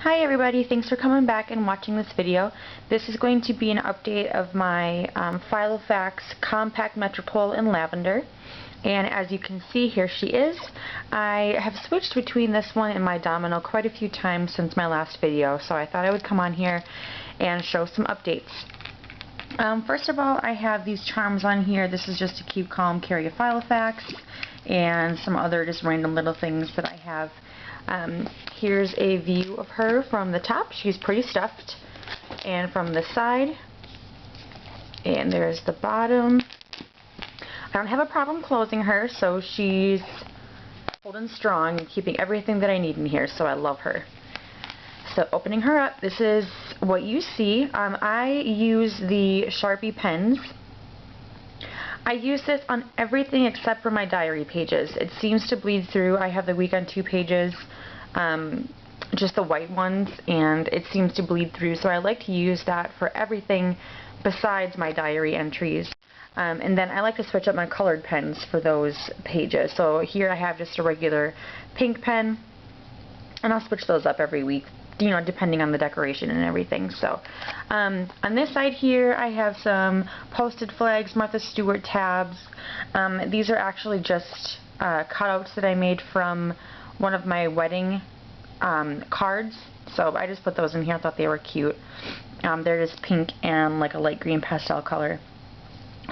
Hi everybody, thanks for coming back and watching this video. This is going to be an update of my filofax compact metropol in lavender. And as you can see, here she is. I have switched between this one and my domino quite a few times since my last video, so I thought I would come on here and show some updates. First of all, I have these charms on here. This is just to keep calm, carry a filofax, and some other just random little things that I have. Here's a view of her from the top. She's pretty stuffed. And from the side. And there's the bottom. I don't have a problem closing her, so she's holding strong and keeping everything that I need in here, so I love her. So opening her up, this is what you see. I use the Sharpie pens. I use this on everything except for my diary pages. It seems to bleed through. I have the week on 2 pages, just the white ones, and it seems to bleed through, so I like to use that for everything besides my diary entries. And then I like to switch up my colored pens for those pages. So here I have just a regular pink pen, and I'll switch those up every week, you know, depending on the decoration and everything. So on this side here I have some posted flags, Martha Stewart tabs. These are actually just cutouts that I made from one of my wedding cards, so I just put those in here. I thought they were cute. They're just pink and like a light green pastel color.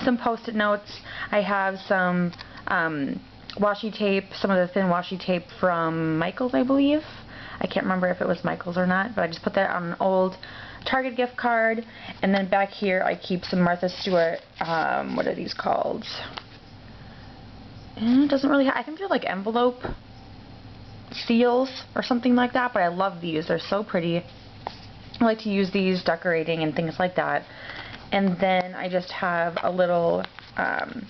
Some post-it notes. I have some washi tape, some of the thin washi tape from Michael's, I believe. I can't remember if it was Michael's or not, but I just put that on an old Target gift card. And then back here I keep some Martha Stewart, what are these called? It doesn't really have, I think they're like envelope seals or something like that, but I love these. They're so pretty. I like to use these decorating and things like that. And then I just have a little, I'm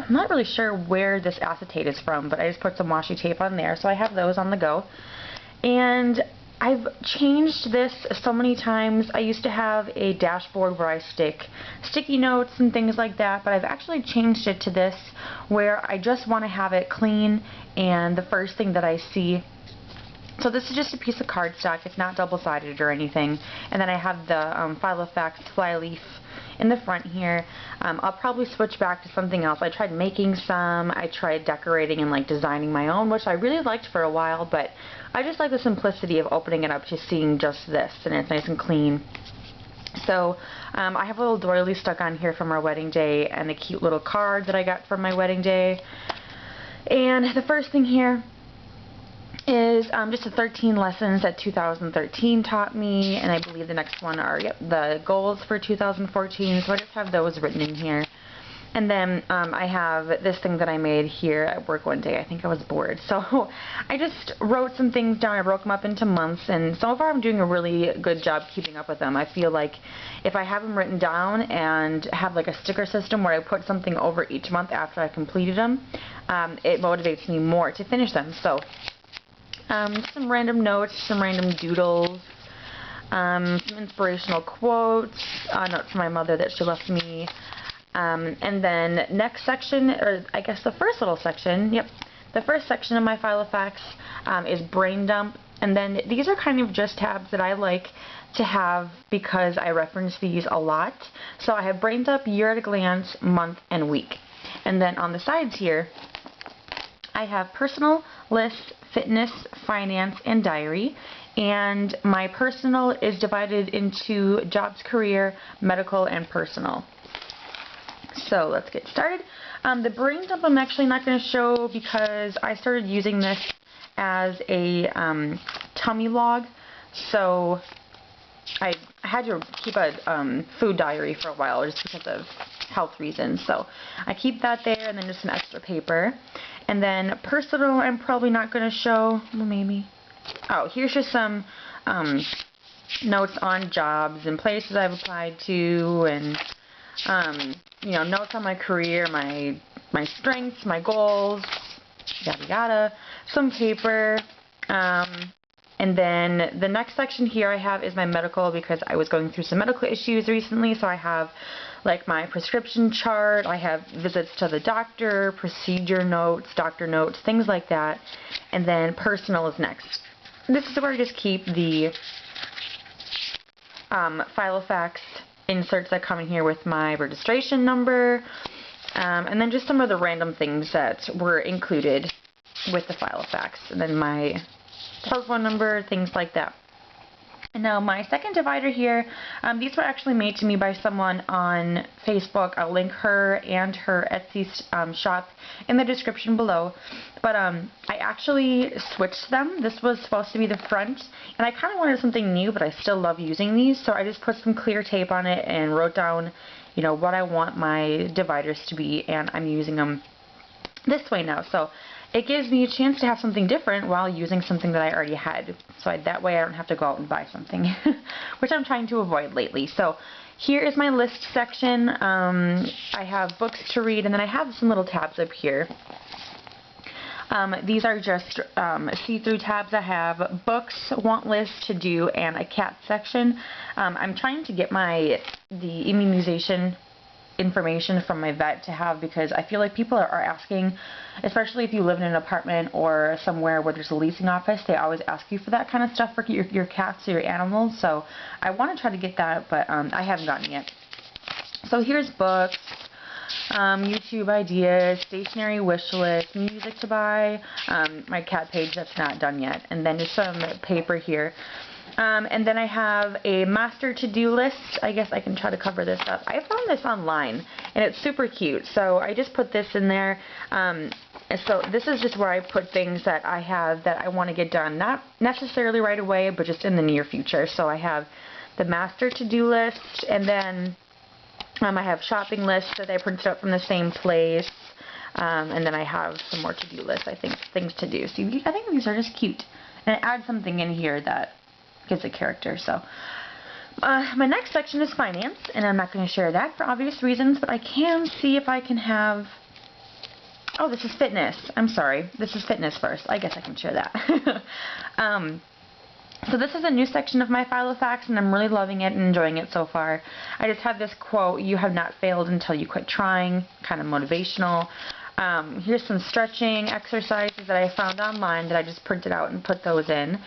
not really sure where this acetate is from, but I just put some washi tape on there, so I have those on the go. And I've changed this so many times. I used to have a dashboard where I stick sticky notes and things like that, but I've actually changed it to this where I just want to have it clean and the first thing that I see. So this is just a piece of cardstock. It's not double-sided or anything. And then I have the filofax flyleaf in the front here. I'll probably switch back to something else. I tried making some. I tried decorating and like designing my own, which I really liked for a while, but I just like the simplicity of opening it up to seeing just this, and it's nice and clean. So I have a little doily stuck on here from our wedding day and a cute little card that I got from my wedding day. And the first thing here is just the 13 lessons that 2013 taught me, and I believe the next one are the goals for 2014, so I just have those written in here. And then I have this thing that I made here at work one day. I think I was bored, so I just wrote some things down. I broke them up into months, and so far I'm doing a really good job keeping up with them. I feel like if I have them written down and have like a sticker system where I put something over each month after I completed them, it motivates me more to finish them. So some random notes, some random doodles, some inspirational quotes, notes from my mother that she left me, and then next section, or I guess the first little section, the first section of my filofax is brain dump, and then these are kind of just tabs that I like to have because I reference these a lot. So I have brain dump, year at a glance, month, and week. And then on the sides here, I have personal, lists, fitness, finance, and diary. And my personal is divided into jobs, career, medical, and personal. So let's get started. The brain dump I'm actually not going to show because I started using this as a tummy log. So I had to keep a food diary for a while just because of health reasons. So I keep that there, and then just some extra paper. And then personal I'm probably not going to show. Well, maybe. Oh, here's just some notes on jobs and places I've applied to, and you know, notes on my career, my strengths, my goals, yada yada. Some paper. And then the next section here I have is my medical, because I was going through some medical issues recently, so I have like my prescription chart, I have visits to the doctor, procedure notes, doctor notes, things like that. And then personal is next. This is where I just keep the filofax inserts that come in here with my registration number, and then just some of the random things that were included with the filofax, and then my telephone number, things like that. And now my second divider here, these were actually made to me by someone on Facebook. I'll link her and her Etsy shop in the description below. But I actually switched them. This was supposed to be the front, and I kind of wanted something new, but I still love using these. So I just put some clear tape on it and wrote down, you know, what I want my dividers to be, and I'm using them this way now. So it gives me a chance to have something different while using something that I already had. So that way I don't have to go out and buy something, which I'm trying to avoid lately. So here is my list section. I have books to read, and then I have some little tabs up here. These are just see-through tabs. I have books, want list, to do, and a cat section. I'm trying to get the immunization information from my vet to have, because I feel like people are asking, especially if you live in an apartment or somewhere where there's a leasing office, they always ask you for that kind of stuff for your cats or your animals. So I want to try to get that, but I haven't gotten it yet. So here's books, YouTube ideas, stationery wish list, music to buy, my cat page that's not done yet, and then just some paper here. And then I have a master to-do list. I guess I can try to cover this up. I found this online, and it's super cute. So I just put this in there. So this is just where I put things that I have that I want to get done. Not necessarily right away, but just in the near future. So I have the master to-do list, and then I have shopping lists that I printed out from the same place. And then I have some more to-do lists, I think, things to do. So I think these are just cute. And I add something in here that gives a character. So my next section is finance, and I'm not going to share that for obvious reasons, but I can see if I can have, oh, this is fitness. I'm sorry, this is fitness first. I guess I can share that. So this is a new section of my filofax, and I'm really loving it and enjoying it so far. I just have this quote, "You have not failed until you quit trying," kind of motivational. Here's some stretching exercises that I found online that I just printed out and put those in.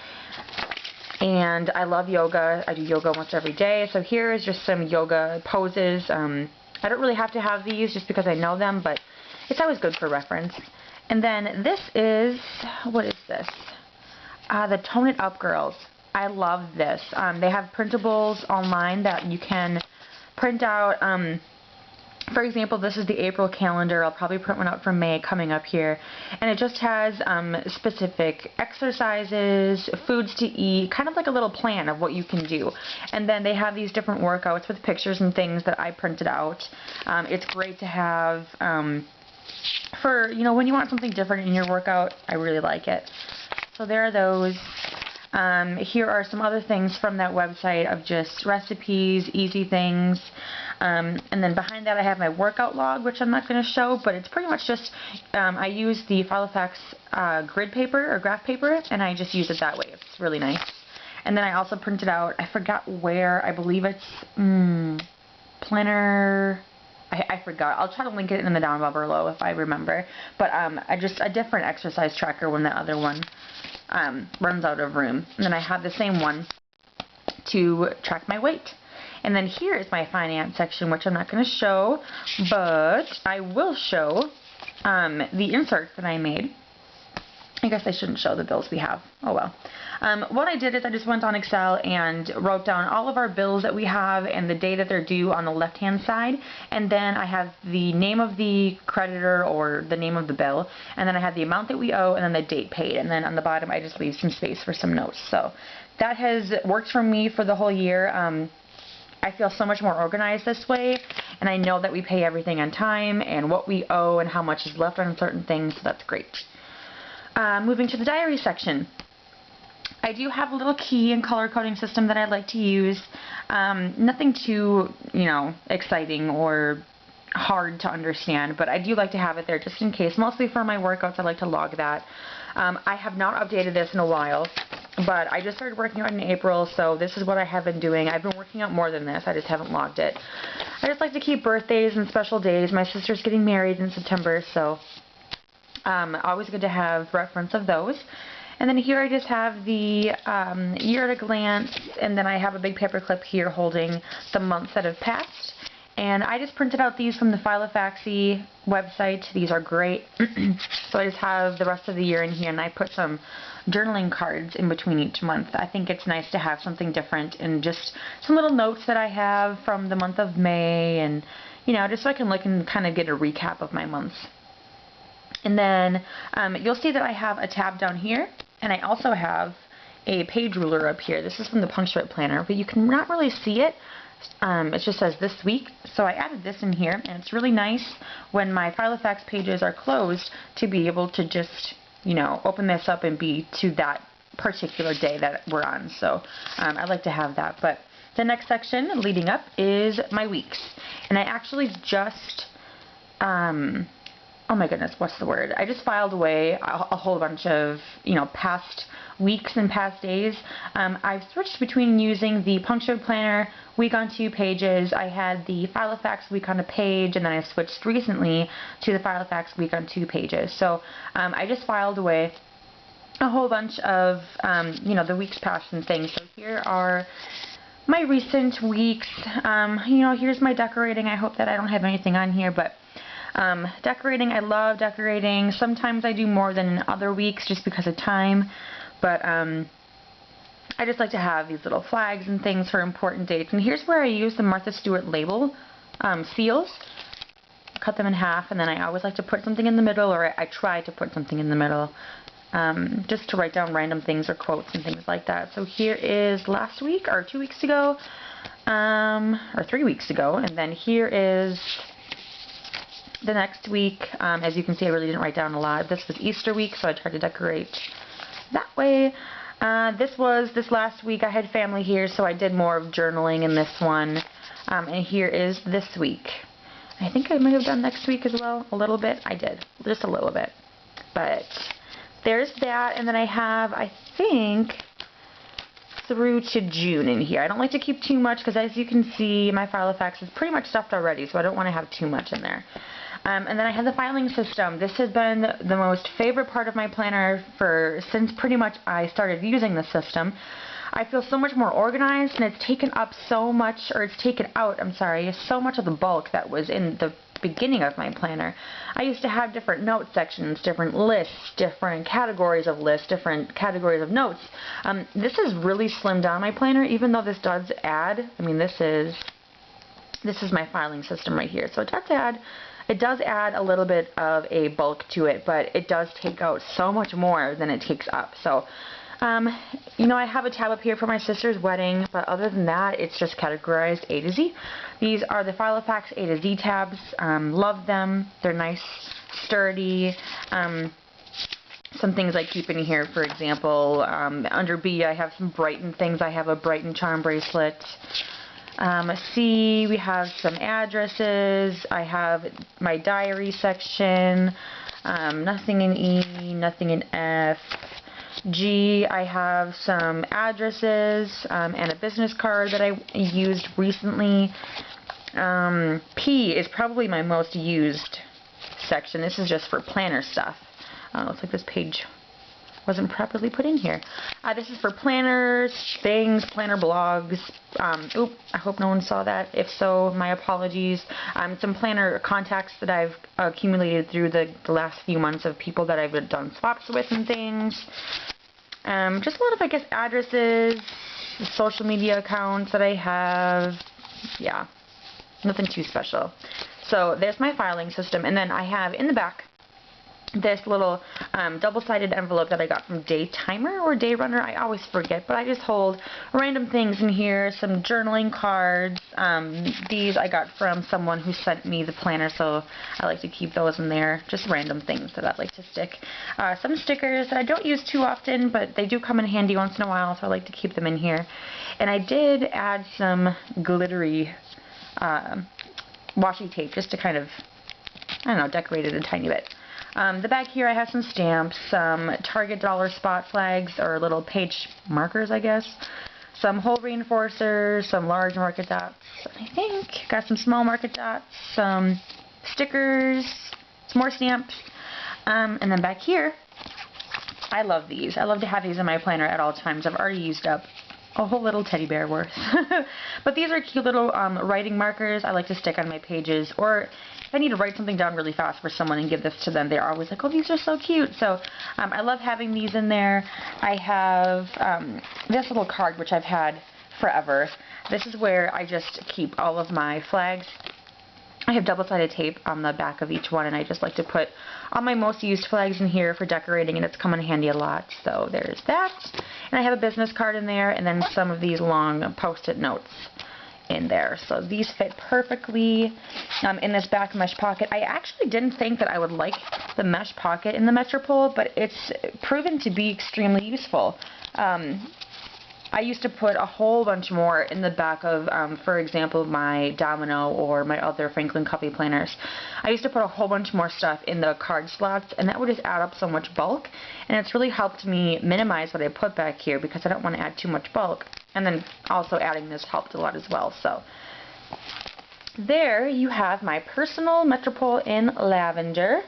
And I love yoga. I do yoga almost every day. So here is just some yoga poses. I don't really have to have these just because I know them, but it's always good for reference. And then this is, what is this? The Tone It Up Girls. I love this. They have printables online that you can print out. For example, this is the April calendar. I'll probably print one out for May coming up here. And it just has specific exercises, foods to eat, kind of like a little plan of what you can do. And then they have these different workouts with pictures and things that I printed out. It's great to have for, you know, when you want something different in your workout. I really like it. So there are those. Here are some other things from that website of just recipes, easy things. And then behind that I have my workout log, which I'm not going to show, but it's pretty much just, I use the filofax grid paper or graph paper, and I just use it that way. It's really nice. And then I also printed out, I forgot where, I believe it's planner, I forgot. I'll try to link it in the down bar below if I remember. But just a different exercise tracker when the other one runs out of room. And then I have the same one to track my weight. And then here is my finance section, which I'm not going to show, but I will show the inserts that I made. I guess I shouldn't show the bills we have. Oh well. What I did is I just went on Excel and wrote down all of our bills that we have and the day that they're due on the left-hand side. And then I have the name of the creditor or the name of the bill. And then I have the amount that we owe and then the date paid. And then on the bottom I just leave some space for some notes. So that has worked for me for the whole year. I feel so much more organized this way, and I know that we pay everything on time and what we owe and how much is left on certain things, so that's great. Moving to the diary section. I do have a little key and color coding system that I'd like to use. Nothing too, you know, exciting or hard to understand, but I do like to have it there just in case. Mostly for my workouts, I like to log that. I have not updated this in a while, but I just started working out in April, so this is what I have been doing. I've been working out more than this, I just haven't logged it. I just like to keep birthdays and special days. My sister's getting married in September, so always good to have reference of those. And then here I just have the year at a glance, and then I have a big paper clip here holding the months that have passed. And I just printed out these from the Filofaxy website. These are great. So I just have the rest of the year in here, and I put some journaling cards in between each month. I think it's nice to have something different, and just some little notes that I have from the month of May, and just so I can look and kind of get a recap of my months. And then you'll see that I have a tab down here, and I also have a page ruler up here. This is from the Punctuate Planner, but you can not really see it. It just says this week, so I added this in here, and it's really nice when my Filofax pages are closed to be able to just, open this up and be to that particular day that we're on. So I like to have that. But the next section leading up is my weeks, and I actually just oh my goodness, what's the word? I just filed away a whole bunch of, past weeks and past days. I've switched between using the Punctured Planner week on 2 pages. I had the Filofax week on a page, and then I switched recently to the Filofax week on 2 pages. So I just filed away a whole bunch of, the weeks past and things. So here are my recent weeks. Here's my decorating. I hope that I don't have anything on here, but decorating, I love decorating. Sometimes I do more than in other weeks just because of time, but I just like to have these little flags and things for important dates. And here's where I use the Martha Stewart label seals. Cut them in half, and then I always like to put something in the middle, or I try to put something in the middle, just to write down random things or quotes and things like that. So here is last week, or 2 weeks ago, or 3 weeks ago, and then here is the next week. As you can see, I really didn't write down a lot. This was Easter week, so I tried to decorate that way. This last week, I had family here, so I did more of journaling in this one. And here is this week. I think I might have done next week as well, a little bit. I did, just a little bit. But there's that, and then I have, I think, through to June in here. I don't like to keep too much because, as you can see, my Filofax is pretty much stuffed already, so I don't want to have too much in there. And then I have the filing system. This has been the most favorite part of my planner since pretty much I started using the system. I feel so much more organized, and it's taken out, so much of the bulk that was in the beginning of my planner. I used to have different note sections, different lists, different categories of lists, different categories of notes. This has really slimmed down my planner, even though this does add, this is my filing system right here, so it does add a little bit of a bulk to it, but it does take out so much more than it takes up. So, I have a tab up here for my sister's wedding, but other than that, it's just categorized A to Z. These are the Filofax A to Z tabs. Love them. They're nice, sturdy. Some things I keep in here, for example, under B, I have some Brighton things. I have a Brighton charm bracelet. C, we have some addresses. I have my diary section. Nothing in E, nothing in F. G, I have some addresses and a business card that I used recently. P is probably my most used section. This is just for planner stuff. Looks like this page wasn't properly put in here. This is for planners, things, planner blogs. I hope no one saw that. If so, my apologies. Some planner contacts that I've accumulated through the last few months of people that I've done swaps with and things. Just a lot of, I guess, addresses, social media accounts that I have. Yeah, nothing too special. So there's my filing system, and then I have in the back this little double-sided envelope that I got from Daytimer or Dayrunner. I always forget, but I just hold random things in here, some journaling cards. These I got from someone who sent me the planner, so I like to keep those in there. Just random things that I like to stick. Some stickers that I don't use too often, but they do come in handy once in a while, so I like to keep them in here. And I did add some glittery washi tape just to kind of, decorate it a tiny bit. The back here I have some stamps, some Target dollar spot flags, or little page markers, I guess. Some hole reinforcers, some large marker dots, I think. Got some small marker dots, some stickers, some more stamps. And then back here I love these. I love to have these in my planner at all times. I've already used up a whole little teddy bear worth. But these are cute little writing markers I like to stick on my pages, or if I need to write something down really fast for someone and give this to them, they're always like, oh, these are so cute. So I love having these in there. I have this little card, which I've had forever. This is where I just keep all of my flags. I have double-sided tape on the back of each one, and I just like to put all my most used flags in here for decorating, and it's come in handy a lot. So there's that. And I have a business card in there, and then some of these long post-it notes in there. So these fit perfectly in this back mesh pocket. I actually didn't think that I would like the mesh pocket in the Metropol, but it's proven to be extremely useful. I used to put a whole bunch more in the back of, for example, my Domino or my other Franklin Covey planners. I used to put a whole bunch more stuff in the card slots, and that would just add up so much bulk, and it's really helped me minimize what I put back here because I don't want to add too much bulk. And then also adding this helped a lot as well. So there you have my personal Metropol in lavender.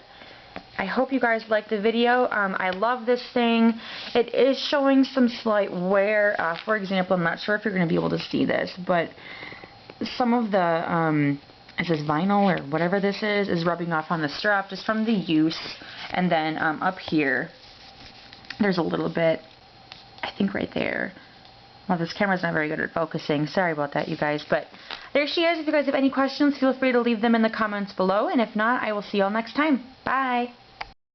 I hope you guys liked the video. I love this thing. It is showing some slight wear. For example, I'm not sure if you're going to be able to see this, but some of the, it says vinyl or whatever this is rubbing off on the strap just from the use. And then up here, there's a little bit, I think right there. Well, this camera's not very good at focusing. Sorry about that, you guys. But there she is. If you guys have any questions, feel free to leave them in the comments below. And if not, I will see you all next time. Bye.